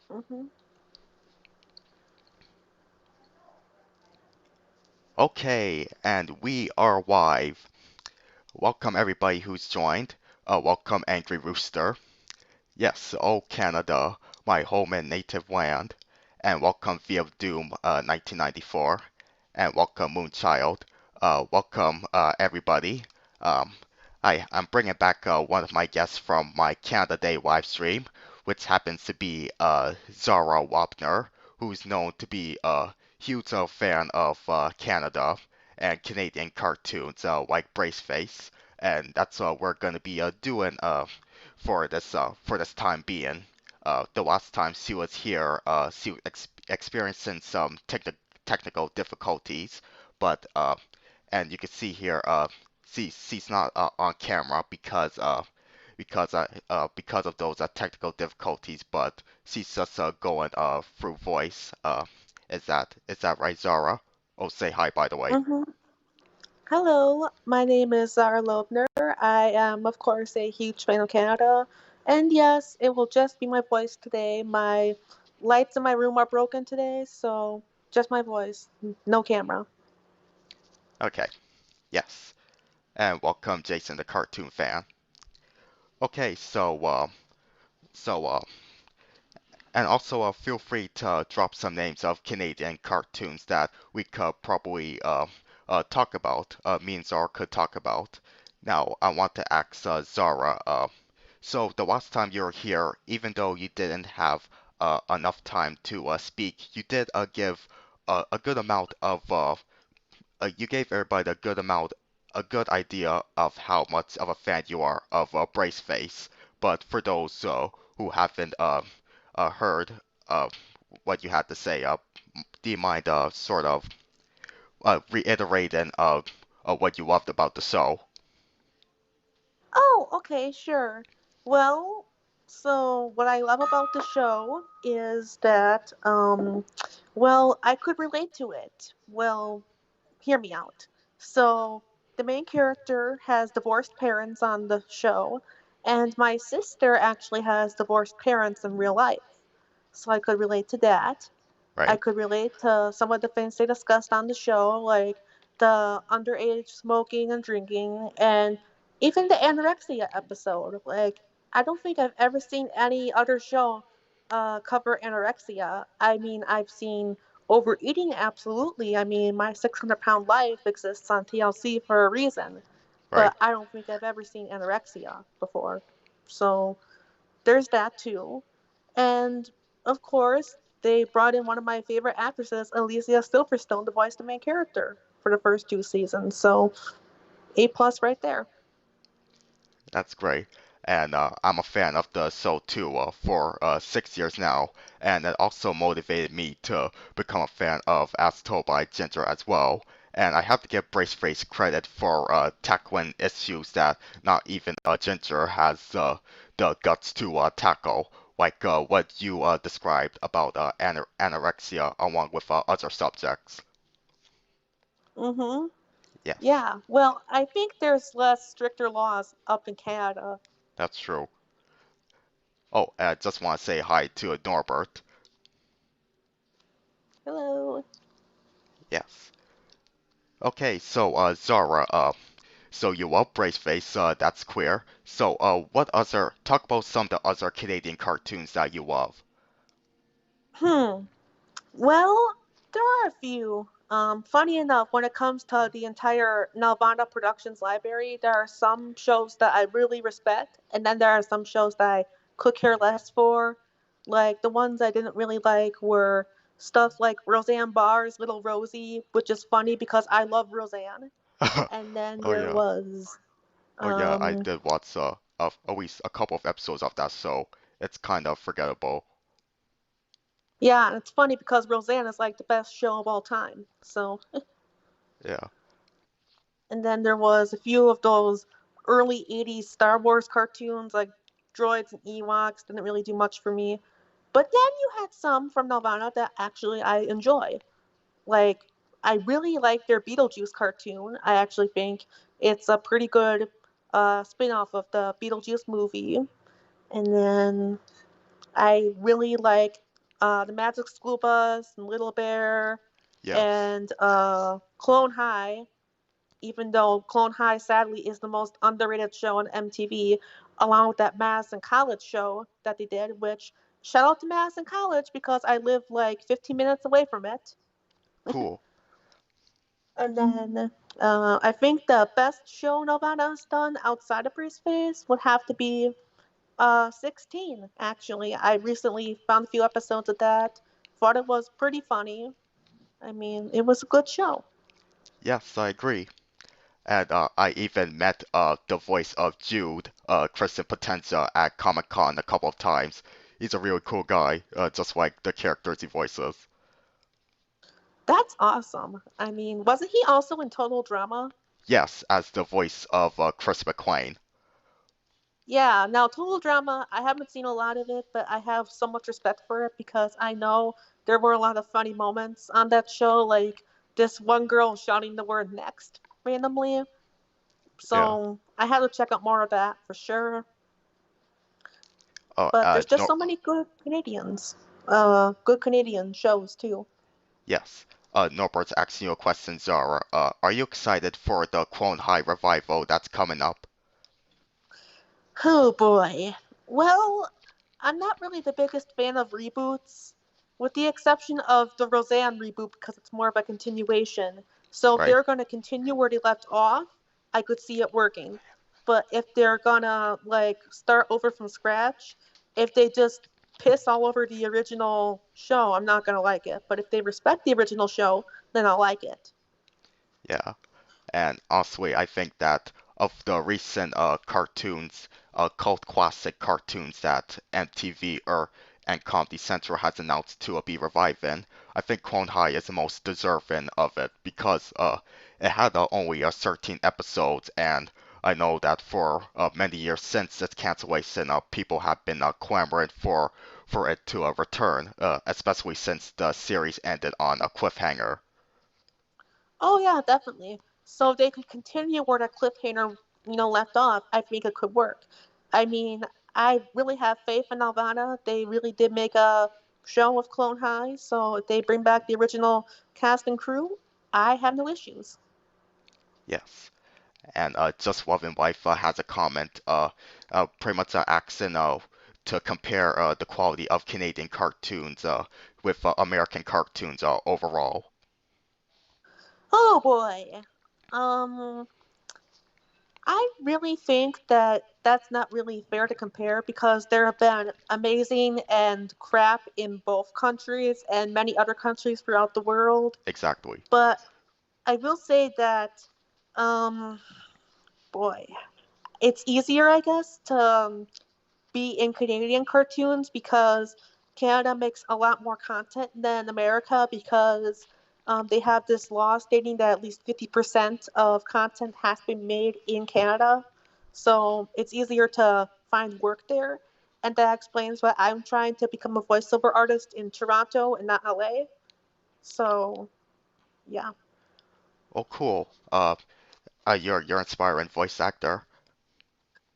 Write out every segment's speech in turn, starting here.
Mhm. Okay, and we are live. Welcome everybody who's joined. Welcome Angry Rooster. Yes, oh Canada, my home and native land. And welcome V of Doom 1994. And welcome Moonchild. Welcome everybody. Um, I'm bringing back one of my guests from my Canada Day live stream, which happens to be Zara Lobner, who's known to be a huge fan of Canada and Canadian cartoons like Braceface. And that's what we're going to be doing for this time being. The last time she was here, she was experiencing some technical difficulties, but and you can see here, she's not on camera because of those technical difficulties, but she's just going through voice. Is that right, Zara? Oh, say hi, by the way. Mhm. Hello, my name is Zara Lobner. I am, of course, a huge fan of Canada. And yes, it will just be my voice today. My lights in my room are broken today, so just my voice, no camera. Okay, yes, and welcome, Jason, the cartoon fan. Okay, so and also feel free to drop some names of Canadian cartoons that we could probably talk about. Me and Zara could talk about. Now, I want to ask Zara. So the last time you were here, even though you didn't have enough time to speak, you did give a good amount of you gave everybody a good idea of how much of a fan you are of Braceface. But for those who haven't heard uh, what you had to say, do you mind sort of reiterating what you loved about the show? Oh, okay, sure. Well, so what I love about the show is that, well, I could relate to it. Well, hear me out. So, the main character has divorced parents on the show, and my sister actually has divorced parents in real life. So, I could relate to that. I Right? could relate to some of the things they discussed on the show, like the underage smoking and drinking, and even the anorexia episode. Like, I don't think I've ever seen any other show cover anorexia. I mean, I've seen overeating, absolutely. I mean, my 600-pound life exists on TLC for a reason, Right? but I don't think I've ever seen anorexia before. So, there's that too. And of course, they brought in one of my favorite actresses, Alicia Silverstone, to voice the main character for the first two seasons. So A plus right there. That's great. And I'm a fan of the show too for 6 years now, and it also motivated me to become a fan of As Told by Ginger as well. And I have to give Braceface credit for tackling issues that not even Ginger has the guts to tackle, like what you described about anorexia along with other subjects. Mm-hmm. Yes, Yeah. Well, I think there's less stricter laws up in Canada. that's true. Oh, and I just want to say hi to Norbert. Hello. Yes. Okay, so Zara, so you love Braceface, that's clear. So talk about some of the other Canadian cartoons that you love. Hmm. Well, there are a few. Funny enough, when it comes to the entire Nelvana Productions library, there are some shows that I really respect, and then there are some shows that I could care less for. Like, the ones I didn't really like were stuff like Roseanne Barr's Little Rosie, which is funny because I love Roseanne. And then Oh there yeah, was, oh yeah, I um, did watch of at least a couple of episodes of that show. It's kind of forgettable. yeah, and it's funny because Roseanne is like the best show of all time. So, Yeah. and then there was a few of those early 80s Star Wars cartoons like droids and Ewoks didn't really do much for me. But then you had some from Nelvana that actually I enjoy. Like, I really like their Beetlejuice cartoon. I actually think it's a pretty good spin off of the Beetlejuice movie. And then I really like the Magic School Bus and Little Bear Yes. and Clone High, even though Clone High sadly is the most underrated show on MTV, along with that Madison College show that they did, which shout out to Madison College because I live like 15 minutes away from it. Cool. And then I think the best show Nelvana's done outside of Free Space would have to be 16, actually. I recently found a few episodes of that. Thought it was pretty funny. I mean, it was a good show. Yes, I agree. And I even met the voice of Jude, Kristen Potenza, at Comic Con a couple of times. He's a really cool guy, just like the characters he voices. That's awesome. I mean, wasn't he also in Total Drama? Yes, as the voice of Chris McClane. Yeah, now Total Drama, I haven't seen a lot of it, but I have so much respect for it because I know there were a lot of funny moments on that show, like this one girl shouting the word next randomly. Yeah. So I had to check out more of that for sure. Oh, But there's just no, so many good Canadian shows too. yes. Norbert's asking you a question, Zara. Are you excited for the Clone High revival that's coming up? Oh boy. Well, I'm not really the biggest fan of reboots, with the exception of the Roseanne reboot because it's more of a continuation. So if Right? they're going to continue where they left off, I could see it working. But if they're gonna like start over from scratch, if they just piss all over the original show, I'm not gonna like it. But if they respect the original show, then I'll like it. Yeah. And honestly, I think that of the recent cartoons, cult classic cartoons that MTV or and Comedy Central has announced to be reviving, I think Clone High is the most deserving of it because it had only 13 episodes, and I know that for many years since its cancellation, people have been clamoring for it to return, especially since the series ended on a cliffhanger. Oh yeah, definitely. So if they could continue where the cliffhanger, left off, I think it could work. I mean, I really have faith in Alvana. They really did make a show of Clone High, so if they bring back the original cast and crew, I have no issues. Yes. And Just Love and Wife has a comment, pretty much asking to compare the quality of Canadian cartoons with American cartoons overall. Oh boy. Um, I really think that that's not really fair to compare because there have been amazing and crap in both countries and many other countries throughout the world. Exactly. But I will say that, um, boy, it's easier, I guess, to be in Canadian cartoons because Canada makes a lot more content than America because they have this law stating that at least 50% of content has been made in Canada. So it's easier to find work there. And that explains why I'm trying to become a voiceover artist in Toronto and not LA. So, yeah. Oh, cool. You're inspiring voice actor.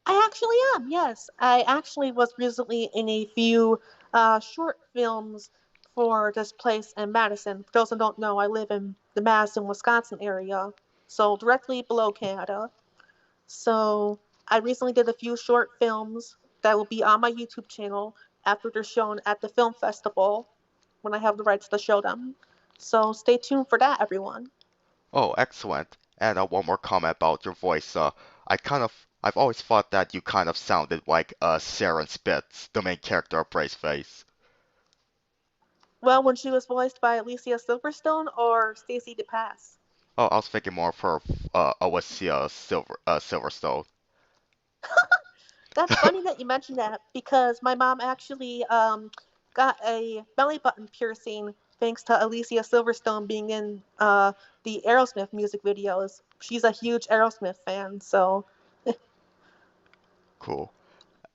I actually am, yes. I actually was recently in a few short films for this place in Madison. For those who don't know, I live in the Madison, Wisconsin area, so directly below Canada. So I recently did a few short films that will be on my YouTube channel after they're shown at the film festival when I have the rights to show them. So stay tuned for that, everyone. Oh, excellent. And one more comment about your voice. I've always thought that you kind of sounded like Saren Spitz, the main character of Bray's Face. Well, when she was voiced by Alicia Silverstone or Stacey DePass. Oh, I was thinking more for Alicia Silverstone. That's funny that you mentioned that because my mom actually got a belly button piercing thanks to Alicia Silverstone being in the Aerosmith music videos. She's a huge Aerosmith fan, so Cool.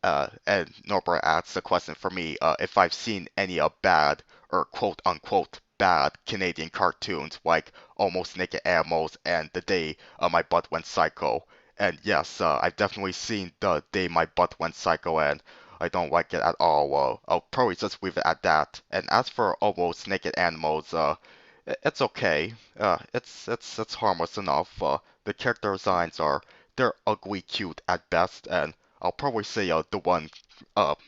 And Norbert asks a question for me, if I've seen any bad or quote unquote bad Canadian cartoons like Almost Naked Animals and The Day My Butt Went Psycho. And yes, I've definitely seen The Day My Butt Went Psycho, and I don't like it at all. I'll probably just leave it at that. And as for almost naked animals, it's okay. It's harmless enough. The character designs they're ugly cute at best, and I'll probably say the one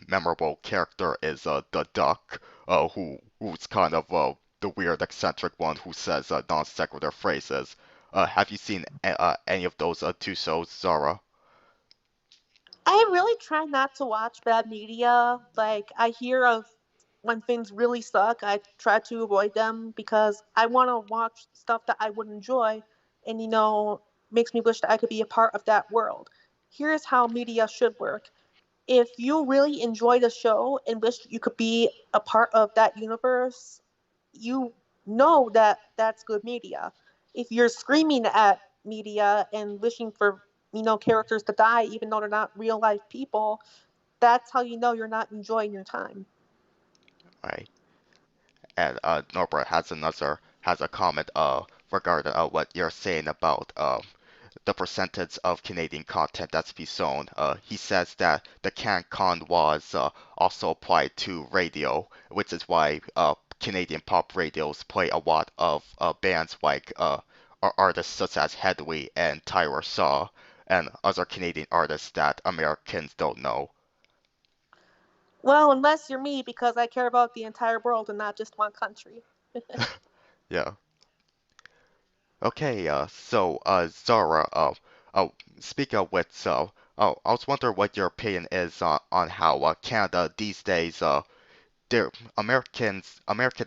memorable character is the duck, who's kind of the weird eccentric one who says non sequitur phrases. Have you seen any of those two shows, Zara? I really try not to watch bad media. Like, I hear of when things really suck, I try to avoid them because I want to watch stuff that I would enjoy and, makes me wish that I could be a part of that world. Here's how media should work. If you really enjoy the show and wish you could be a part of that universe, you know that that's good media. If you're screaming at media and wishing for characters to die even though they're not real life people, that's how you know you're not enjoying your time. Right. And Norbert has a comment regarding what you're saying about the percentage of Canadian content that's be shown. He says that the CanCon was also applied to radio, which is why Canadian pop radios play a lot of bands like artists such as Hedley and Tyler Shaw and other Canadian artists that Americans don't know. Well, unless you're me, because I care about the entire world and not just one country. Yeah. Okay, Zara, uh, speaking of which, I was wondering what your opinion is on how Canada these days, their American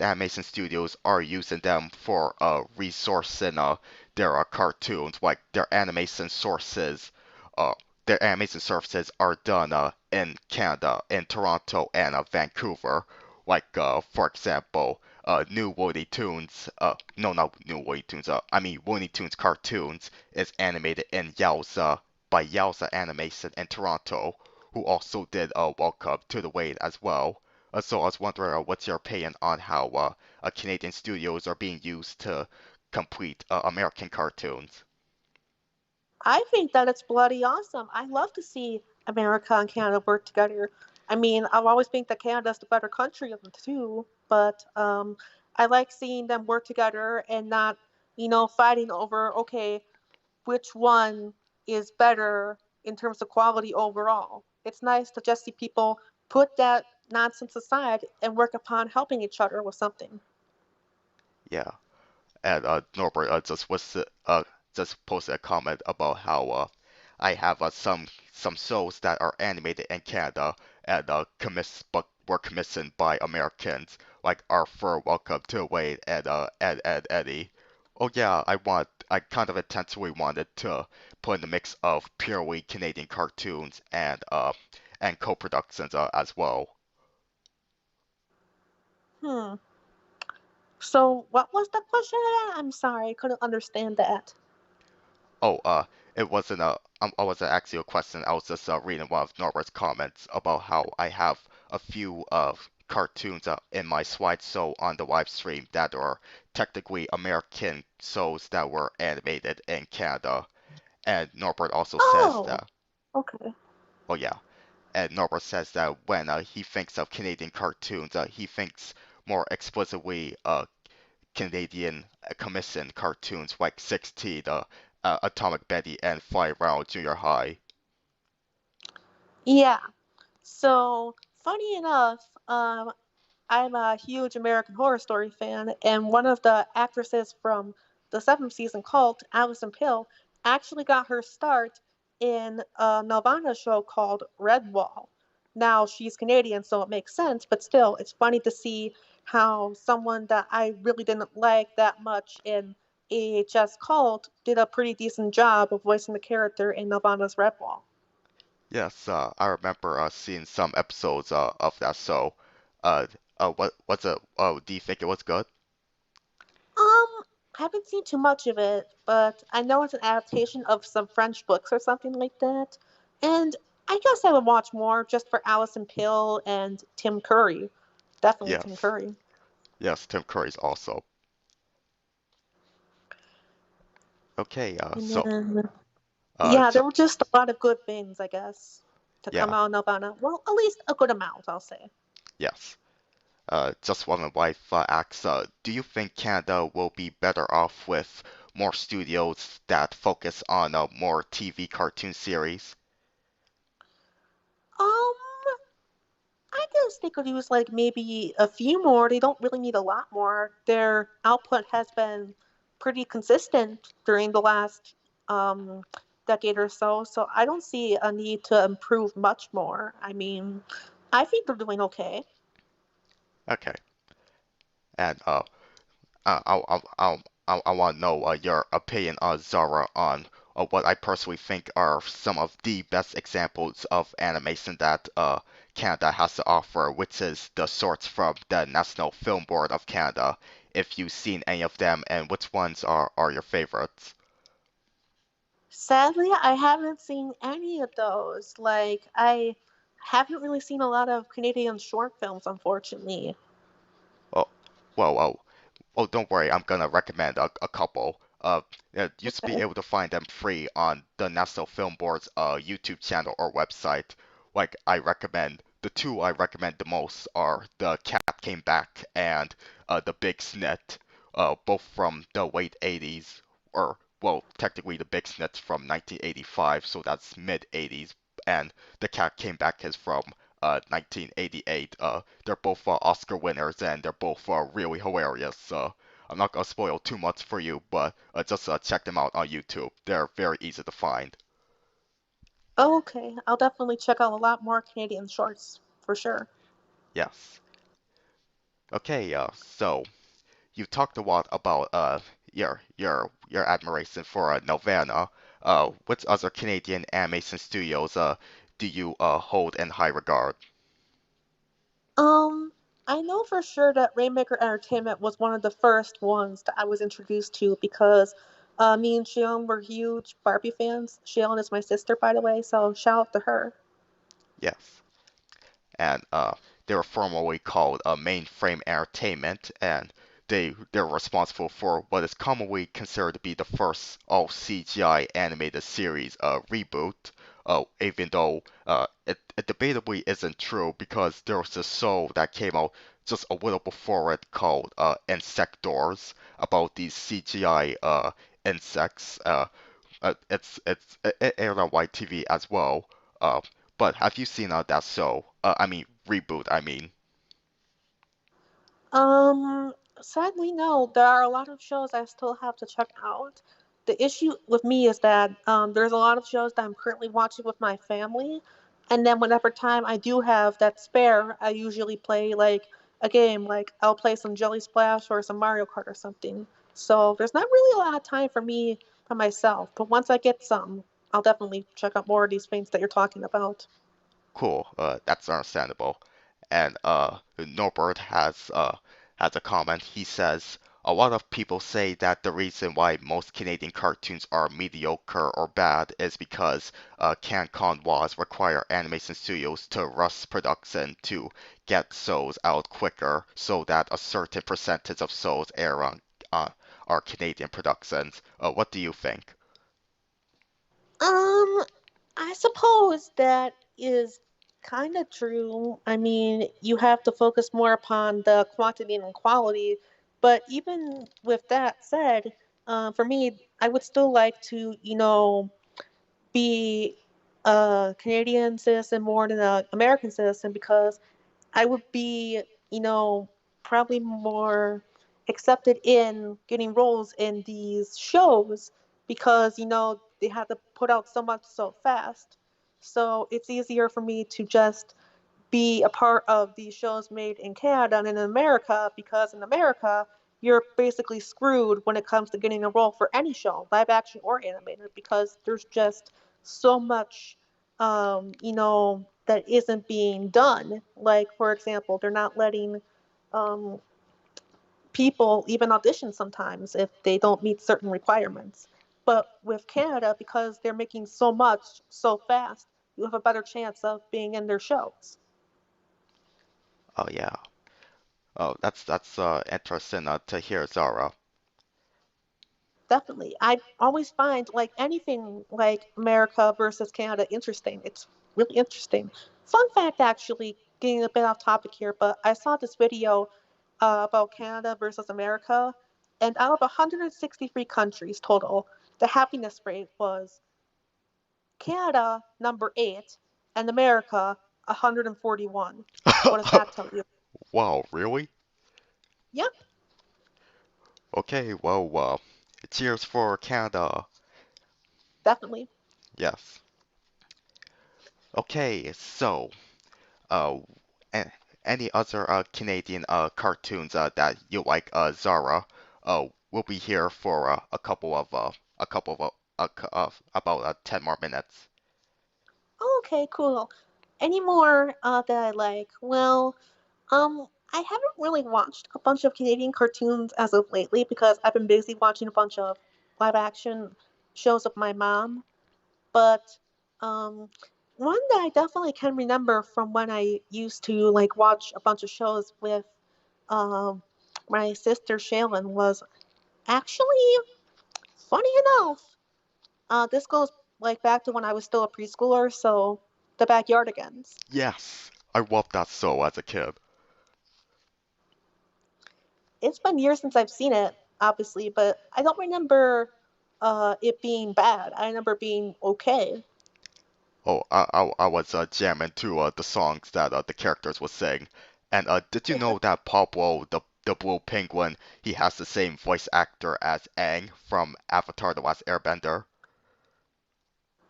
animation studios are using them for resourcing their cartoons, like uh, their animation sources are done in Canada, in Toronto and Vancouver. Like for example, new Looney Tunes, no, not new Looney Tunes, I mean Looney Tunes cartoons is animated in Yowza by Yowza Animation in Toronto, who also did Welcome to the Wade as well. So I was wondering, what's your opinion on how Canadian studios are being used to complete American cartoons? I think that it's bloody awesome. I love to see America and Canada work together. I mean, I've always think that Canada's the better country of the two, but I like seeing them work together and not, fighting over, okay, which one is better in terms of quality overall. It's nice to just see people put that nonsense aside and work upon helping each other with something. Yeah, and Norbert just posted a comment about how I have some shows that are animated in Canada and but were commissioned by Americans like Arthur, Welcome to Wade, and Eddie. Oh yeah, I kind of intentionally wanted to put in a mix of purely Canadian cartoons and co-productions as well. Hmm. So, what was the question again? I'm sorry, I couldn't understand that. Oh, it wasn't I wasn't asking you a question. I was just reading one of Norbert's comments about how I have a few cartoons in my slideshow on the live stream that are technically American shows that were animated in Canada. And Norbert also says Oh, that, okay. oh yeah, and Norbert says that when he thinks of Canadian cartoons, he thinks more explicitly Canadian commissioned cartoons like 16, Atomic Betty, and Fly Around Junior High. Yeah. So, funny enough, I'm a huge American Horror Story fan, and one of the actresses from the seventh season cult, Alison Pill, actually got her start in a Nelvana show called Redwall. Now, she's Canadian, so it makes sense, but still, it's funny to see how someone that I really didn't like that much in AHS cult did a pretty decent job of voicing the character in Nelvana's Redwall. Yes, I remember seeing some episodes of that show. What what's it? Oh, do you think it was good? Um, I haven't seen too much of it, but I know it's an adaptation of some French books or something like that. And I guess I would watch more just for Alison Pill and Tim Curry. Definitely Tim Yes, Curry. yes, Tim Curry's also. Okay, And then, uh, yeah, so there were just a lot of good things, I guess. to come Yeah, out in Nelvana. Well, at least a good amount, I'll say. yes. Just one my wife asks, do you think Canada will be better off with more studios that focus on more TV cartoon series? Um, I guess they could use like maybe a few more. They don't really need a lot more. Their output has been pretty consistent during the last um, decade or so, so I don't see a need to improve much more. I mean, I think they're doing okay. Okay, and I want to know your opinion on Zara on what I personally think are some of the best examples of animation that Canada has to offer, which is the sorts from the National Film Board of Canada. If you've seen any of them, and which ones are your favorites? Sadly, I haven't seen any of those. Like, I haven't really seen a lot of Canadian short films, unfortunately. Oh, well, oh, don't worry, I'm gonna recommend a couple. You used to be Okay. able to find them free on the National Film Board's YouTube channel or website. Like I recommend the two I recommend the most are The Cat Came Back and The Big Snit, both from the late 80s, or well, technically The Big Snit's from 1985, so that's mid 80s, and The Cat Came Back is from 1988. They're both Oscar winners and they're both really hilarious. I'm not gonna spoil too much for you, but just check them out on YouTube. They're very easy to find. Okay, I'll definitely check out a lot more Canadian shorts for sure. Yes. Okay. So you talked a lot about your admiration for Nelvana. Which other Canadian animation studios do you hold in high regard? Um, I know for sure that Rainmaker Entertainment was one of the first ones that I was introduced to because me and Shion were huge Barbie fans. Shion is my sister, by the way, so shout out to her. Yes. And they were formerly called Mainframe Entertainment, and they're responsible for what is commonly considered to be the first all CGI animated series reboot. Even though it debatably isn't true because there was a show that came out just a little before it called Insectors about these CGI insects. It aired on YTV as well. Uh, but have you seen that show? I mean, reboot, I mean. Um, Sadly, no. There are a lot of shows I still have to check out. The issue with me is that there's a lot of shows that I'm currently watching with my family, and then whenever time I do have that spare, I usually play like a game. Like I'll play some Jelly Splash or some Mario Kart or something. So there's not really a lot of time for me for myself. But once I get some, I'll definitely check out more of these things that you're talking about. Cool. That's understandable. And Norbert has a comment. He says a lot of people say that the reason why most Canadian cartoons are mediocre or bad is because CanCon laws require animation studios to rush production to get shows out quicker, so that a certain percentage of shows air on uh, are Canadian productions. What do you think? Um, I suppose that is kind of true. I mean, you have to focus more upon the quantity and quality. But even with that said, for me, I would still like to, be a Canadian citizen more than an American citizen because I would be, you know, probably more accepted in getting roles in these shows because, they have to put out so much so fast. So it's easier for me to just be a part of these shows made in Canada and in America because in America, you're basically screwed when it comes to getting a role for any show, live action or animated, because there's just so much, that isn't being done. Like, for example, they're not letting um, people even audition sometimes if they don't meet certain requirements. But with Canada, because they're making so much so fast, you have a better chance of being in their shows. Oh yeah. Oh, that's interesting to hear, Zara. Definitely. I always find like anything like America versus Canada interesting. It's really interesting. Fun fact, actually, getting a bit off topic here, but I saw this video about Canada versus America, and out of 163 countries total, the happiness rate was Canada number 8 and America 141. What does that tell you? Wow, really? Yep, Okay, well, cheers for Canada. definitely. Yes. Okay, so, uh, a- any other Canadian cartoons that you like, Zara? We'll be here for a couple of about 10 more minutes. Okay, cool. Any more that I like? Well, I haven't really watched a bunch of Canadian cartoons as of lately because I've been busy watching a bunch of live action shows of my mom. But um, one that I definitely can remember from when I used to like watch a bunch of shows with um, my sister Shaylin was actually funny enough. This goes like back to when I was still a preschooler, so the Backyardigans. Yes, I loved that so as a kid. It's been years since I've seen it, obviously, but I don't remember it being bad. I remember being okay. Oh, I was jamming to the songs that the characters would sing. And did you know that Pablo, the blue penguin, he has the same voice actor as Aang from Avatar: The Last Airbender?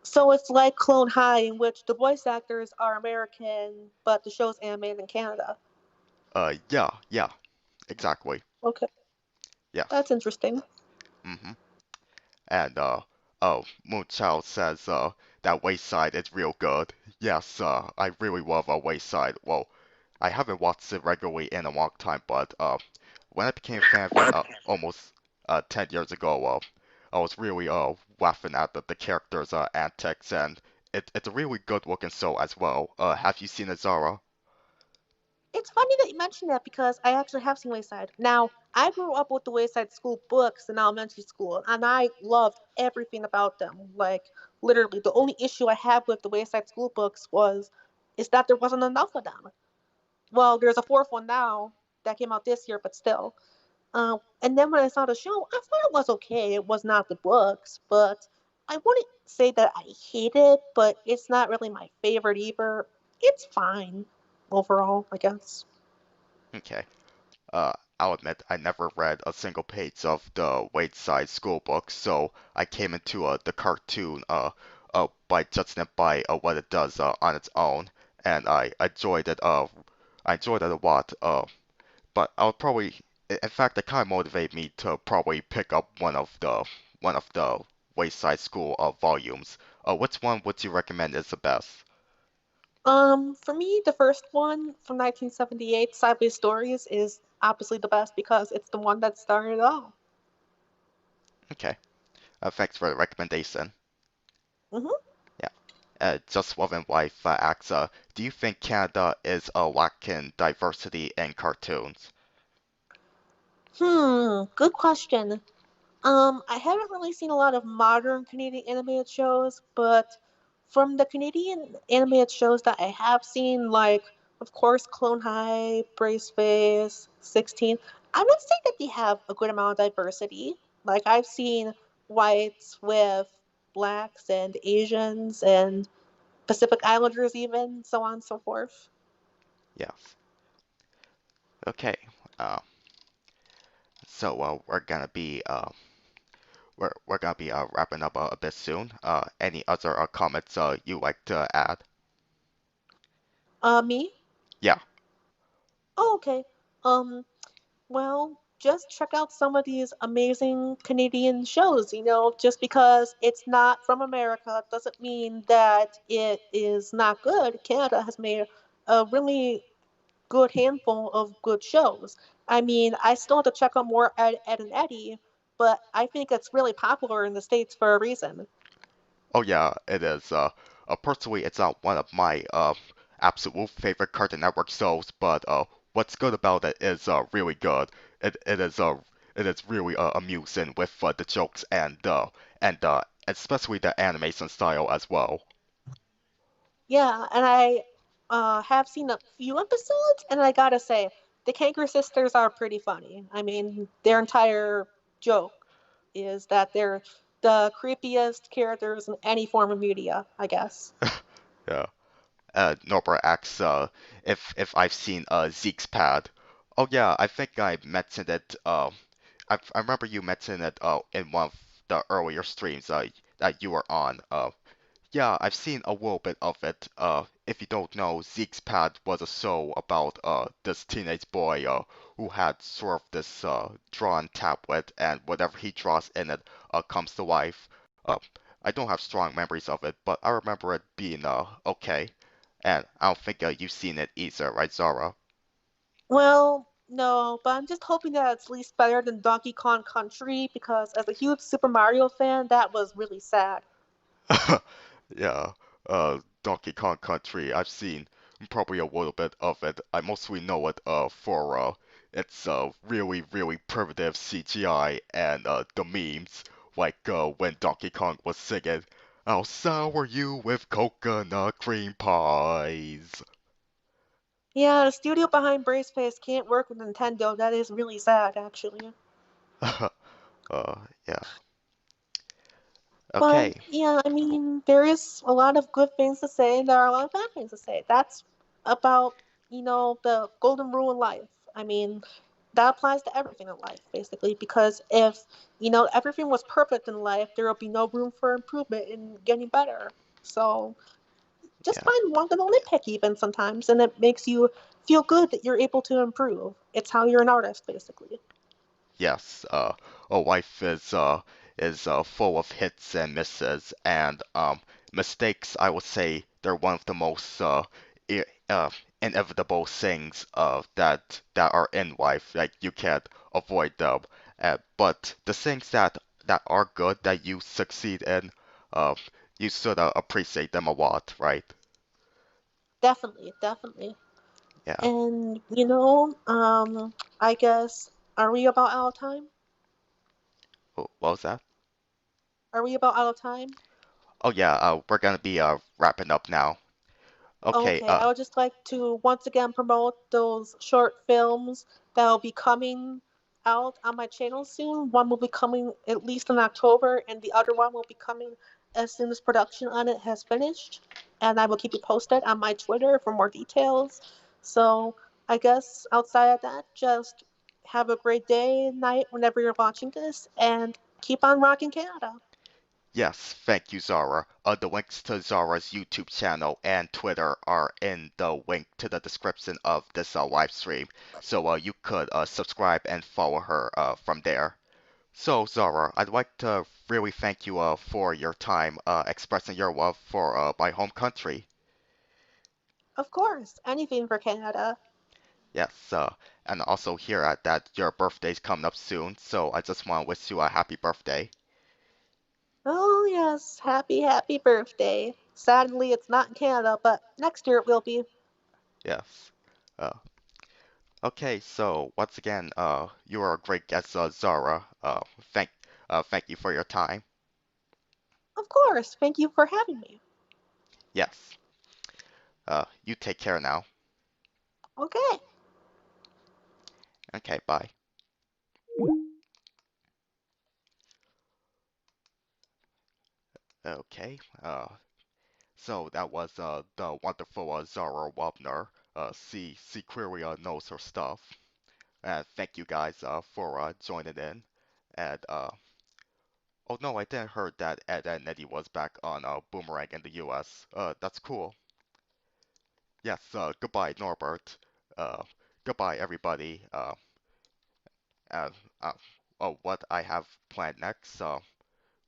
So it's like Clone High, in which the voice actors are American, but the show's animated in Canada. Yeah, yeah, exactly. Okay, Yes. that's interesting. Mm-hmm. And oh, Moonchild says that Wayside is real good. Yes, I really love Wayside. Well, I haven't watched it regularly in a long time, but when I became a fan of it almost 10 years ago, I was really laughing at the characters' antics, and it's a really good looking show as well. Have you seen it, Zara? It's funny that you mentioned that because I actually have seen Wayside. Now, I grew up with the Wayside School books in elementary school, and I loved everything about them. Like, literally, the only issue I had with the Wayside School books was is that there wasn't enough of them. Well, there's a fourth one now that came out this year, but still. And then when I saw the show, I thought it was okay. It was not the books, but I wouldn't say that I hate it, but it's not really my favorite either. It's fine overall, I guess. Okay. Uh, I'll admit I never read a single page of the Wayside School book, so I came into the cartoon by judging it by what it does on its own, and I enjoyed it a lot. But I'll probably, in fact, it kind of motivated me to probably pick up one of the Wayside School volumes. Which one would you recommend is the best? For me, the first one from 1978, Sideways Stories, is obviously the best because it's the one that started it all. Okay, thanks for the recommendation. Hmm. Yeah. Just Love and Wife asks, do you think Canada is lacking diversity in cartoons? Good question. I haven't really seen a lot of modern Canadian animated shows, but from the Canadian animated shows that I have seen, like, of course, Clone High, Braceface, 16, I would say that they have a good amount of diversity. Like, I've seen whites with blacks and Asians and Pacific Islanders, even, so on and so forth. Yes. Okay. Uh, so we're gonna be wrapping up a bit soon. Any other comments you like to add? Me? Yeah. Oh, okay. Um, Well, just check out some of these amazing Canadian shows. Just because it's not from America doesn't mean that it is not good. Canada has made a really good handful of good shows. I mean, I still have to check out more Ed and Eddie, but I think it's really popular in the States for a reason. Oh yeah, it is. Personally, it's not one of my absolute favorite Cartoon Network shows, but what's good about it is really good. It is really amusing with the jokes and especially the animation style as well. Yeah, and I have seen a few episodes, and I gotta say, the Kanker sisters are pretty funny. I mean, their entire joke is that they're the creepiest characters in any form of media, I guess. Yeah. Norbert asks if I've seen Zeke's pad. Oh yeah, I think I mentioned it. I remember you mentioned it in one of the earlier streams that you were on. Yeah, I've seen a little bit of it. If you don't know, Zeke's Pad was a show about this teenage boy who had sort of this drawn tablet, and whatever he draws in it comes to life. Uh, I don't have strong memories of it, but I remember it being okay. And I don't think you've seen it either, right, Zara? Well, no, but I'm just hoping that it's at least better than Donkey Kong Country because as a huge Super Mario fan, that was really sad. Yeah, Donkey Kong Country. I've seen probably a little bit of it. I mostly know it for its really really primitive CGI and the memes like when Donkey Kong was singing, "I'll sour you with coconut cream pies." Yeah, the studio behind Braceface can't work with Nintendo. That is really sad, actually. Yeah. But Okay. yeah, I mean, there is a lot of good things to say, and there are a lot of bad things to say. That's about, the golden rule in life. I mean, that applies to everything in life, basically, because if, everything was perfect in life, there would be no room for improvement and getting better. So just Yeah. find one little nitpick, even sometimes, and it makes you feel good that you're able to improve. It's how you're an artist, basically. Yes, a life is full of hits and misses, and mistakes. I would say they're one of the most I inevitable things that are in life. Like you can't avoid them. But the things that are good that you succeed in, uh, you sort of appreciate them a lot, right? Definitely, definitely. Yeah. And, I guess, are we about out of time? What was that? Are we about out of time? Oh yeah. We're gonna be wrapping up now. Okay. Okay, I would just like to once again promote those short films that will be coming out on my channel soon. One will be coming at least in October, and the other one will be coming as soon as production on it has finished. And I will keep you posted on my Twitter for more details. So I guess outside of that, just have a great day, night, whenever you're watching this, and keep on rocking Canada. Yes, thank you, Zara. The links to Zara's YouTube channel and Twitter are in the link to the description of this live stream, so you could subscribe and follow her from there. So, Zara, I'd like to really thank you for your time expressing your love for my home country. Of course, anything for Canada. Yes, and also hear that your birthday's coming up soon, so I just want to wish you a happy birthday. Oh, yes. Happy, happy birthday. Sadly, it's not in Canada, but next year it will be. Yes. Uh, Okay, so once again, you are a great guest, Zara. Thank you for your time. Of course. Thank you for having me. Yes. You take care now. Okay. Okay, bye. Okay. So that was the wonderful Zara Lobner. She clearly knows her stuff. And thank you guys for joining in. And oh no, I didn't heard that Ed and Eddie was back on Boomerang in the U.S. That's cool. Yes. Goodbye, Norbert. Uh, goodbye, everybody. Uh, uh, what I have planned next.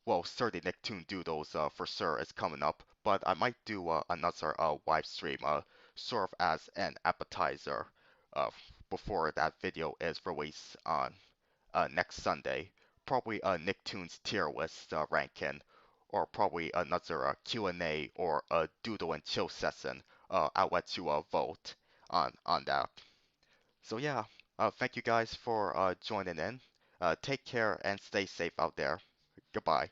Well, 30 Nicktoon Doodles for sure is coming up, but I might do another live stream sort of as an appetizer uh, before that video is released on next Sunday. Probably Nicktoon's tier list ranking, or probably another Q&A or a doodle and chill session. I'll let you vote on that. So yeah, thank you guys for joining in. Take care and stay safe out there. Goodbye.